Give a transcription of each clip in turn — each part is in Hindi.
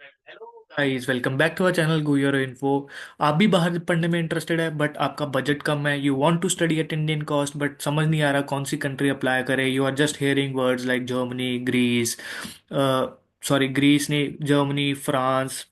Guys, welcome back to our channel Guyer info. आप भी बाहर पढ़ने में इंटरेस्टेड है बट आपका बजट कम है। You want to study at Indian cost but समझ नहीं आ रहा कौन सी कंट्री अप्लाई करें। You are just hearing words like Germany, Greece, sorry Greece नहीं, जर्मनी, फ्रांस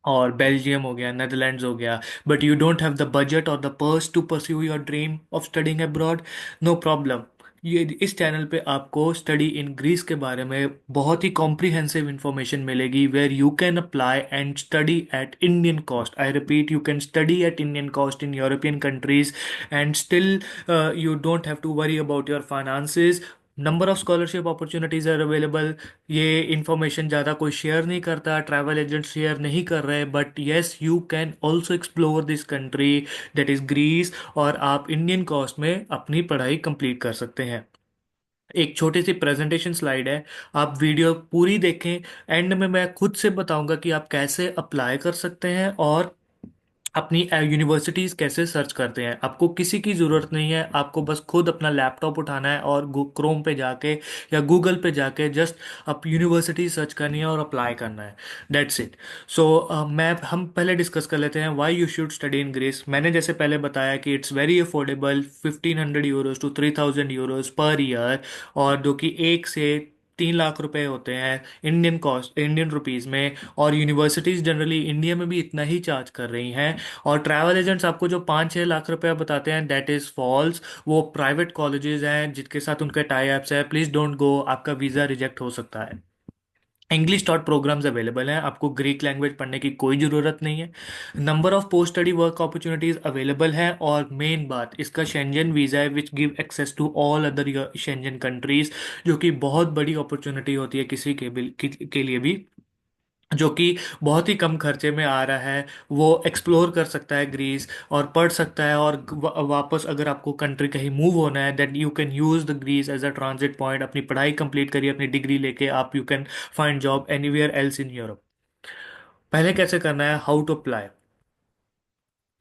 और बेल्जियम हो गया, नेदरलैंड्स हो गया। But you don't have the budget और the purse to pursue your dream of studying abroad. No problem. ये इस चैनल पे आपको स्टडी इन ग्रीस के बारे में बहुत ही कॉम्प्रिहेंसिव इंफॉर्मेशन मिलेगी where you can apply and study at Indian cost. I repeat, you can study at Indian cost in European countries and still you don't have to worry about your finances. Number of scholarship opportunities are available. ये इंफॉर्मेशन ज़्यादा कोई शेयर नहीं करता, ट्रैवल एजेंट शेयर नहीं कर रहे, but yes you can also explore this country that is Greece, और आप इंडियन कॉस्ट में अपनी पढ़ाई कंप्लीट कर सकते हैं। एक छोटी सी प्रेजेंटेशन स्लाइड है, आप वीडियो पूरी देखें। एंड में मैं खुद से बताऊंगा कि आप कैसे अप्लाई कर सकते हैं और अपनी यूनिवर्सिटीज़ कैसे सर्च करते हैं। आपको किसी की ज़रूरत नहीं है, आपको बस खुद अपना लैपटॉप उठाना है और क्रोम पे जाके या गूगल पे जाके जस्ट आप यूनिवर्सिटी सर्च करनी है और अप्लाई करना है। That's it. सो मैं हम पहले डिस्कस कर लेते हैं why you should study in Greece. मैंने जैसे पहले बताया कि it's very affordable, 1500 euros to 3000 euros per year, और जो कि 1 से 3 लाख रुपए होते हैं इंडियन कॉस्ट, इंडियन रुपीज़ में। और यूनिवर्सिटीज़ जनरली इंडिया में भी इतना ही चार्ज कर रही हैं। और ट्रैवल एजेंट्स आपको जो 5-6 लाख रुपया बताते हैं, दैट इज़ फॉल्स। वो प्राइवेट कॉलेजेस हैं जिनके साथ उनके टाई अप्स है। प्लीज़ डोंट गो, आपका वीज़ा रिजेक्ट हो सकता है। इंग्लिश डॉट प्रोग्राम्स अवेलेबल हैं, आपको ग्रीक लैंग्वेज पढ़ने की कोई ज़रूरत नहीं है। Number of post study work opportunities available हैं, और मेन बात इसका शेंजन वीज़ा है which give access to all other Schengen countries, जो कि बहुत बड़ी अपॉर्चुनिटी होती है किसी के लिए भी जो कि बहुत ही कम खर्चे में आ रहा है। वो एक्सप्लोर कर सकता है ग्रीस और पढ़ सकता है, और वापस अगर आपको कंट्री कहीं मूव होना है that you can use the Greece as a transit point. अपनी पढ़ाई कंप्लीट करिए, अपनी डिग्री लेके आप you can find job anywhere else in Europe. पहले कैसे करना है, how to apply.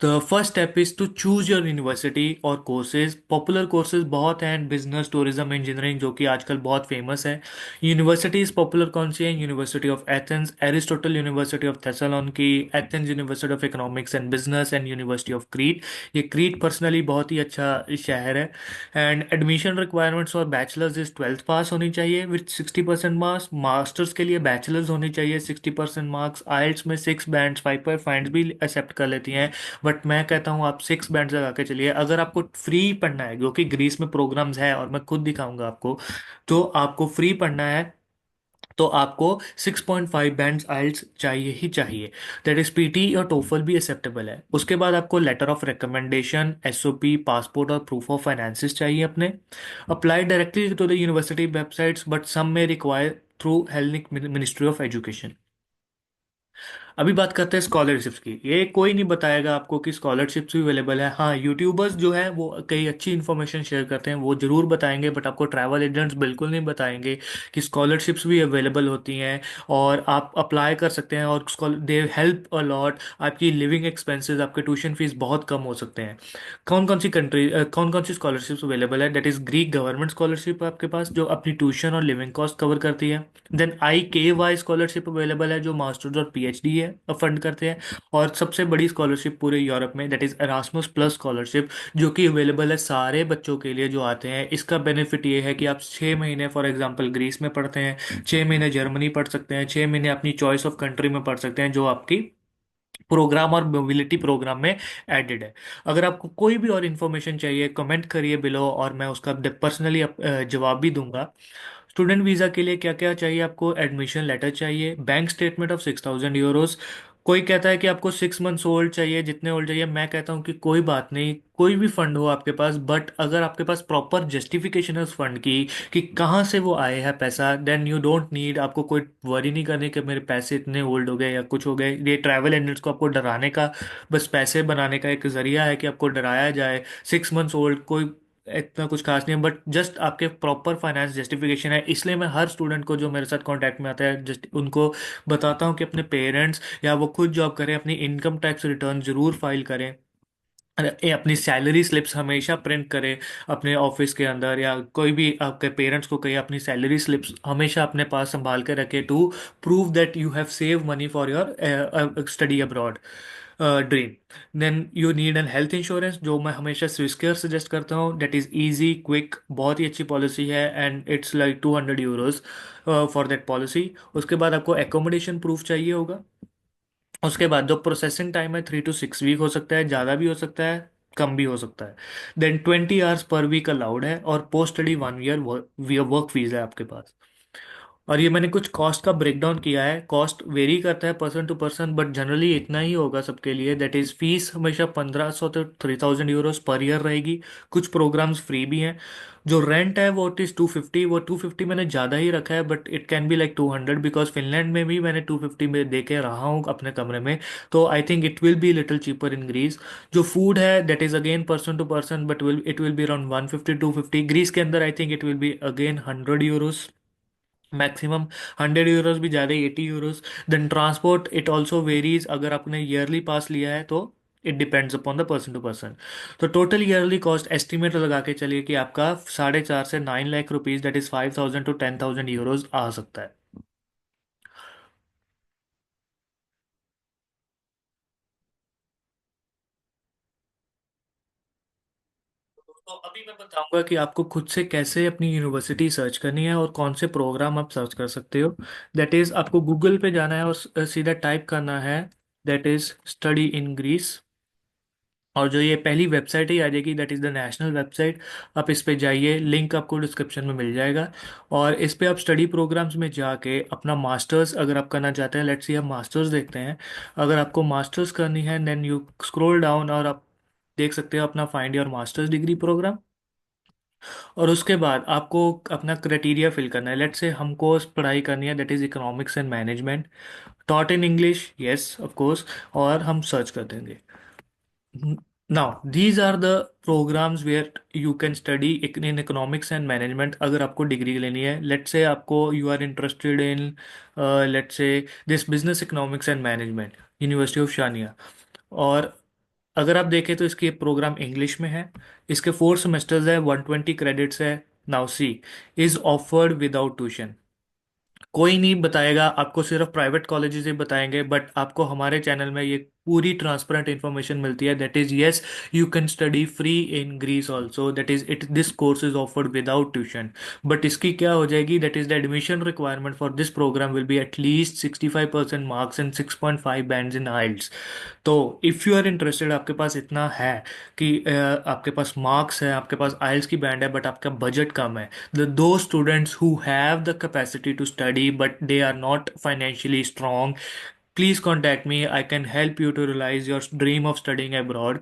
The first step is to choose your university और कोर्सेज। पॉपुलर कोर्सेज बहुत हैं, बिजनेस, टूरिज्म, इंजीनियरिंग, जो कि आजकल बहुत फेमस है। यूनिवर्सिटीज पॉपुलर कौन सी है, university of Athens, Aristotle university of Thessaloniki, Athens university of economics and business, and university of Crete. ये क्रीट पर्सनली बहुत ही अच्छा शहर है। And admission requirements for bachelors is 12th pass होनी चाहिए विथ 60% मार्क्स। मास्टर्स के लिए बैचलर्स होनी चाहिए 60% मार्क्स। आइल्स में 6 बैंड्स, 5 भी एक्सेप्ट कर लेती हैं, बट मैं कहता हूँ आप 6 बैंड्स लगा के चलिए। अगर आपको फ्री पढ़ना है, जो कि ग्रीस में प्रोग्राम्स है और मैं खुद दिखाऊंगा आपको, तो आपको फ्री पढ़ना है तो आपको 6.5 बैंड्स आइल्स चाहिए ही चाहिए। दैट इज पीटी और टोफल भी एक्सेप्टेबल है। उसके बाद आपको letter of recommendation, SOP, passport और प्रूफ ऑफ फाइनेंसिस चाहिए अपने। Apply directly to the university websites but some में require through Hellenic ministry of education. अभी बात करते हैं स्कॉलरशिप्स की। ये कोई नहीं बताएगा आपको कि स्कॉलरशिप्स भी अवेलेबल है। हाँ, यूट्यूबर्स जो है वो कई अच्छी इन्फॉर्मेशन शेयर करते हैं, वो जरूर बताएंगे, बट आपको ट्रैवल एजेंट्स बिल्कुल नहीं बताएंगे कि स्कॉलरशिप्स भी अवेलेबल होती हैं और आप अप्लाई कर सकते हैं। और दे हेल्प अ लॉट। आपकी लिविंग एक्सपेंसेस, आपके ट्यूशन फीस बहुत कम हो सकते हैं। कौन कौन सी स्कॉलरशिप्स अवेलेबल है, that is Greek government scholarship आपके पास, जो अपनी ट्यूशन और लिविंग कॉस्ट कवर करती है। देन IKY स्कॉलरशिप अवेलेबल है, जो मास्टर्स और PhD है फंड करते हैं। और सबसे बड़ी स्कॉलरशिप पूरे यूरोप में, that is Erasmus plus scholarship, जो कि अवेलेबल है सारे बच्चों के लिए जो आते हैं। इसका बेनिफिट ये है कि आप 6 महीने फॉर एग्जांपल ग्रीस में पढ़ते हैं, 6 महीने जर्मनी पढ़ सकते हैं, 6 महीने अपनी चॉइस ऑफ कंट्री में पढ़ सकते हैं, जो आपकी प्रोग्राम और मोबिलिटी प्रोग्राम में एडेड है। अगर आपको कोई भी और इन्फॉर्मेशन चाहिए, कमेंट करिए बिलो और मैं उसका पर्सनली जवाब भी दूंगा। स्टूडेंट वीज़ा के लिए क्या क्या चाहिए आपको, एडमिशन लेटर चाहिए, बैंक स्टेटमेंट ऑफ 6000 यूरोज। कोई कहता है कि आपको 6 मंथ्स ओल्ड चाहिए, जितने ओल्ड चाहिए। मैं कहता हूँ कि कोई बात नहीं, कोई भी फंड हो आपके पास, बट अगर आपके पास प्रॉपर जस्टिफिकेशन है उस फंड की कि कहाँ से वो आए हैं पैसा, देन यू डोंट नीड, आपको कोई वरी नहीं करनी कि मेरे पैसे इतने ओल्ड हो गए या कुछ हो गए। ये ट्रैवल एजेंट्स को आपको डराने का, बस पैसे बनाने का एक जरिया है कि आपको डराया जाए। 6 मंथ्स ओल्ड कोई इतना कुछ खास नहीं है, बट जस्ट आपके प्रॉपर फाइनेंस जस्टिफिकेशन है। इसलिए मैं हर स्टूडेंट को जो मेरे साथ कांटेक्ट में आता है जस्ट उनको बताता हूँ कि अपने पेरेंट्स या वो खुद जॉब करें, अपनी इनकम टैक्स रिटर्न जरूर फाइल करें। अपनी सैलरी स्लिप्स हमेशा प्रिंट करें अपने ऑफिस के अंदर, या कोई भी आपके पेरेंट्स को कहिए अपनी सैलरी स्लिप्स हमेशा अपने पास संभाल के रखें to prove that you have save money for your study abroad dream. Then you need an health insurance, जो मैं हमेशा स्विस केयर सजेस्ट करता हूँ, दैट इज़ इजी क्विक, बहुत ही अच्छी पॉलिसी है, and it's like 200 euros for that policy. उसके बाद आपको एकोमोडेशन प्रूफ चाहिए होगा। उसके बाद जो प्रोसेसिंग टाइम है 3 to 6 वीक हो सकता है, ज़्यादा भी हो सकता है, कम भी हो सकता है। Then 20 hours per week allowed है, और post study 1 year work visa है आपके पास। और ये मैंने कुछ कॉस्ट का ब्रेकडाउन किया है, कॉस्ट वेरी करता है person to person, but generally इतना ही होगा सबके लिए। दैट इज़ फीस हमेशा 1500 to 3000 यूरोज पर ईयर रहेगी। कुछ प्रोग्राम्स फ्री भी हैं। जो रेंट है वो इट इज़ 250, वो 250 मैंने ज़्यादा ही रखा है, but it can be like 200, because Finland में भी मैंने 250 में दे के रहा हूँ अपने कमरे में। तो I think it will be little cheaper in Greece. जो फूड है that is again person to person, but it will be around 150 250। Greece के अंदर I think it will be again 100 euros maximum, 100 euros भी ज़्यादा, 80 euros. Then transport it also varies, अगर आपने ईयरली पास लिया है तो it depends upon the person to person. तो टोटल ईयरली कॉस्ट एस्टिमेट लगा के चलिए कि आपका 4.5 से 9 lakh rupees, that is 5000 to 10,000 euros आ सकता है। तो अभी मैं बताऊंगा कि आपको खुद से कैसे अपनी यूनिवर्सिटी सर्च करनी है और कौन से प्रोग्राम आप सर्च कर सकते हो। दैट इज़ आपको गूगल पे जाना है और सीधा टाइप करना है, that is study in Greece. और जो ये पहली वेबसाइट ही आ जाएगी, that is the national website. आप इस पे जाइए, लिंक आपको डिस्क्रिप्शन में मिल जाएगा। और इस पे आप स्टडी प्रोग्राम्स में जाके अपना मास्टर्स अगर आप करना चाहते हैं, लेट्स सी हम मास्टर्स देखते हैं। अगर आपको मास्टर्स करनी है, देन यू स्क्रॉल डाउन और आप देख सकते हो अपना find your masters degree program. और उसके बाद आपको अपना क्राइटेरिया फिल करना है। लेट्स से हमको पढ़ाई करनी है, that is economics and management, taught in English, yes of course. और हम सर्च कर देंगे। Now, these are the programs where you can study in economics and management अगर आपको डिग्री लेनी है। लेट्स से आपको you are interested in, let's say this business economics and management, university of शानिया। और अगर आप देखें तो इसके प्रोग्राम इंग्लिश में है। इसके 4 सेमेस्टर्स है, 120 क्रेडिट्स है। Now see, is offered without tuition. कोई नहीं बताएगा आपको, सिर्फ प्राइवेट कॉलेजेस ही बताएंगे, बट आपको हमारे चैनल में ये पूरी ट्रांसपेरेंट इन्फॉर्मेशन मिलती है, that is yes, you can study free in Greece also, that is it, this course is offered without tuition. But इसकी क्या हो जाएगी, that is the admission requirement for this program will be at least 65% marks and 6.5 bands in IELTS. तो इफ़ यू आर इंटरेस्टेड, आपके पास इतना है कि आपके पास मार्क्स है, आपके पास आइल्स की बैंड है, बट आपका बजट कम है, दो students who have the capacity to study but they are not financially strong, please contact me, I can help you to realise your dream of studying abroad,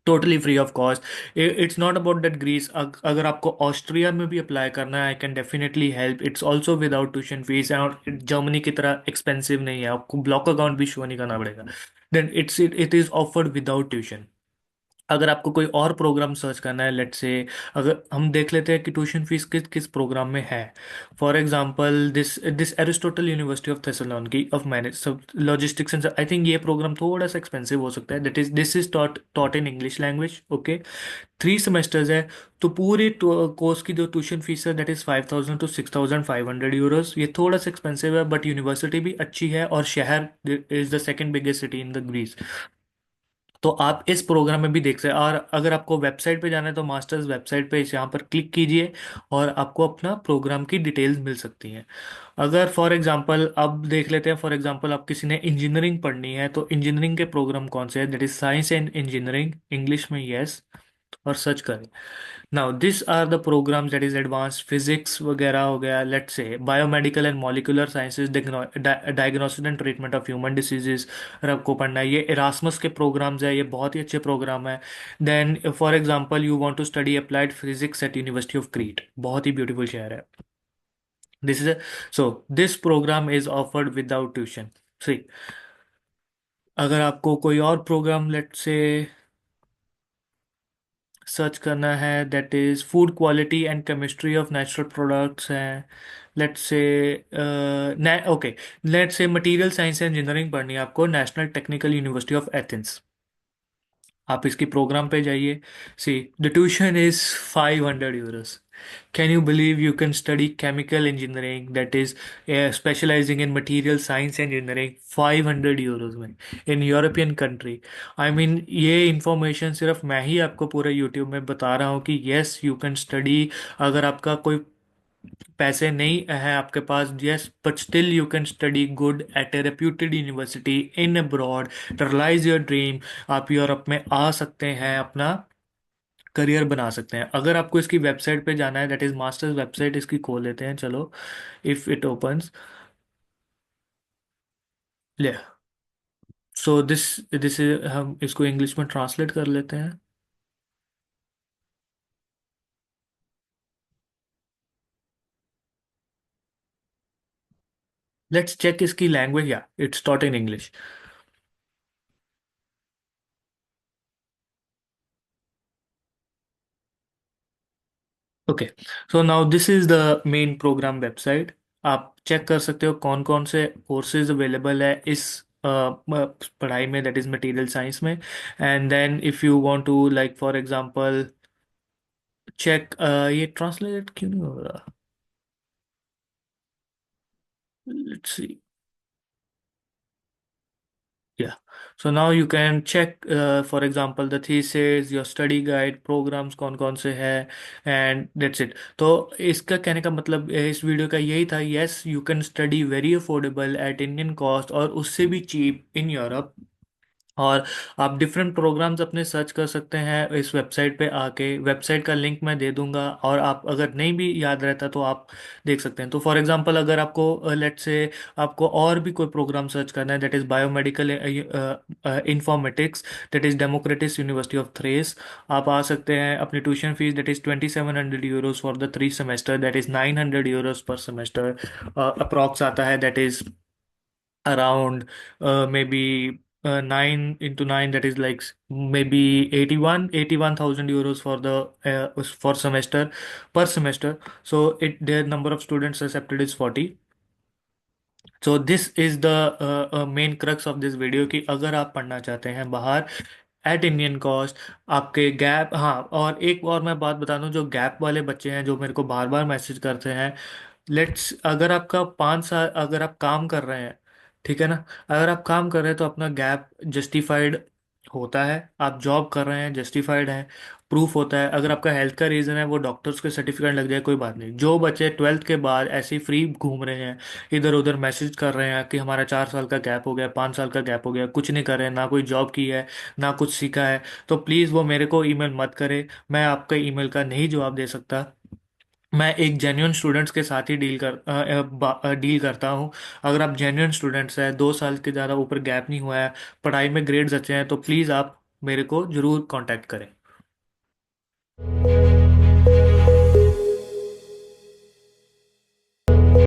totally free of cost. It's not about that Greece, अगर आपको ऑस्ट्रिया में भी अप्लाई करना है, I can definitely help, it's also without tuition fees, और जर्मनी की तरह एक्सपेंसिव नहीं है, आपको ब्लॉक अकाउंट भी शो नहीं करना पड़ेगा। Then it is offered without tuition. अगर आपको कोई और प्रोग्राम सर्च करना है, लेट्स से अगर हम देख लेते हैं कि ट्यूशन फीस किस किस प्रोग्राम में है। For example this this Aristotle university of Thessaloniki of manage सब लॉजिस्टिक्स एंड, आई थिंक ये प्रोग्राम थोड़ा सा एक्सपेंसिव हो सकता है, that is this is taught taught in English language, okay. 3 semesters है। तो पूरे कोर्स की जो ट्यूशन फीस है, दैट इज 5,000 to 6,500 यूरोज। ये थोड़ा सा एक्सपेंसिव है, बट यूनिवर्सिटी भी अच्छी है, और शहर is the second biggest city in the Greece. तो आप इस प्रोग्राम में भी देख सकते हैं। और अगर आपको वेबसाइट पे जाना है तो मास्टर्स वेबसाइट पे यहाँ पर क्लिक कीजिए, और आपको अपना प्रोग्राम की डिटेल्स मिल सकती हैं। अगर फॉर एग्जांपल अब देख लेते हैं, फॉर एग्जांपल आप किसी ने इंजीनियरिंग पढ़नी है, तो इंजीनियरिंग के प्रोग्राम कौन से हैं, that is science and engineering, English में यस, और सर्च करें। Now this are the programs, that is advanced physics वगैरह हो गया, let's say biomedical and molecular sciences, diagnosis and treatment of human diseases अगर आपको पढ़ना है, ये इरास्मस के प्रोग्राम्स है, ये बहुत ही अच्छे प्रोग्राम है। Then for example you want to study applied physics at University of Crete, बहुत ही ब्यूटीफुल शहर है। This is so this program is offered without tuition. See, अगर आपको कोई और प्रोग्राम लेट्स से सर्च करना है, that is food quality and chemistry of natural products हैं, let's say okay, let's say material science and engineering पढ़नी है आपको, National Technical University of Athens. आप इसकी प्रोग्राम पे जाइए। See the tuition is 500 euros। Can you believe you can study chemical engineering that is specializing in material science engineering 500 euros में, in European country. I mean ये इंफॉर्मेशन सिर्फ मैं ही आपको पूरे यूट्यूब में बता रहा हूँ कि येस यू कैन स्टडी। अगर आपका कोई पैसे नहीं है आपके पास, yes, but still you can study good at a reputed university in abroad, realize your dream. आप यूरोप में आ सकते हैं, अपना करियर बना सकते हैं। अगर आपको इसकी वेबसाइट पे जाना है, दैट इज मास्टर्स वेबसाइट, इसकी खोल लेते हैं चलो, इफ इट ओपन्स। ले, सो दिस दिस इज, हम इसको इंग्लिश में ट्रांसलेट कर लेते हैं। लेट्स चेक इसकी लैंग्वेज, या it's taught in English. Okay, so now this is the main program website. आप चेक कर सकते हो कौन कौन से कोर्सेज अवेलेबल है इस पढ़ाई में, दैट इज मटेरियल साइंस में। And then if you want to like for example check, ये ट्रांसलेट क्यों नहीं हो रहा? Let's see. Yeah. So now you can check, for example, the thesis, your study guide, programs कौन कौन से हैं, and that's it। तो इसका कहने का मतलब इस वीडियो का यही था, yes you can study very affordable at Indian cost और उससे भी cheap in Europe। और आप डिफरेंट प्रोग्राम्स अपने सर्च कर सकते हैं इस वेबसाइट पे आके। वेबसाइट का लिंक मैं दे दूंगा, और आप अगर नहीं भी याद रहता तो आप देख सकते हैं। तो फॉर एग्जांपल अगर आपको लेट से आपको और भी कोई प्रोग्राम सर्च करना है, that is biomedical informatics, that is Democritus University of Thrace. आप आ सकते हैं। अपनी tuition fees that is 2700 euros for the 3 semester, that is 900 euros per semester approx आता है, that is around maybe 9 into 9, that is like maybe 81,000 euros for the for semester, per semester। So it their number of students accepted is 40। So this is the main crux of this video, कि अगर आप पढ़ना चाहते हैं बाहर एट इंडियन कॉस्ट, आपके गैप, हाँ, और एक और मैं बात बता दूं, जो गैप वाले बच्चे हैं जो मेरे को बार बार मैसेज करते हैं, लेट्स अगर आपका 5 साल अगर आप काम कर रहे हैं, ठीक है ना, अगर आप काम कर रहे हैं तो अपना गैप जस्टिफाइड होता है। आप जॉब कर रहे हैं, जस्टिफाइड है, प्रूफ होता है। अगर आपका हेल्थ का रीज़न है, वो डॉक्टर्स के सर्टिफिकेट लग जाए, कोई बात नहीं। जो बच्चे 12th के बाद ऐसे ही फ्री घूम रहे हैं, इधर उधर मैसेज कर रहे हैं कि हमारा 4 साल का गैप हो गया, 5 साल का गैप हो गया, कुछ नहीं कर रहे हैं, ना कोई जॉब की है, ना कुछ सीखा है, तो प्लीज़ वो मेरे को ईमेल मत करे। मैं आपका ईमेल का नहीं जवाब दे सकता। मैं एक जेन्युइन स्टूडेंट्स के साथ ही डील करता हूँ। अगर आप जेन्युइन स्टूडेंट्स हैं, 2 साल के ज़्यादा ऊपर गैप नहीं हुआ है, पढ़ाई में ग्रेड्स अच्छे हैं, तो प्लीज़ आप मेरे को ज़रूर कांटेक्ट करें।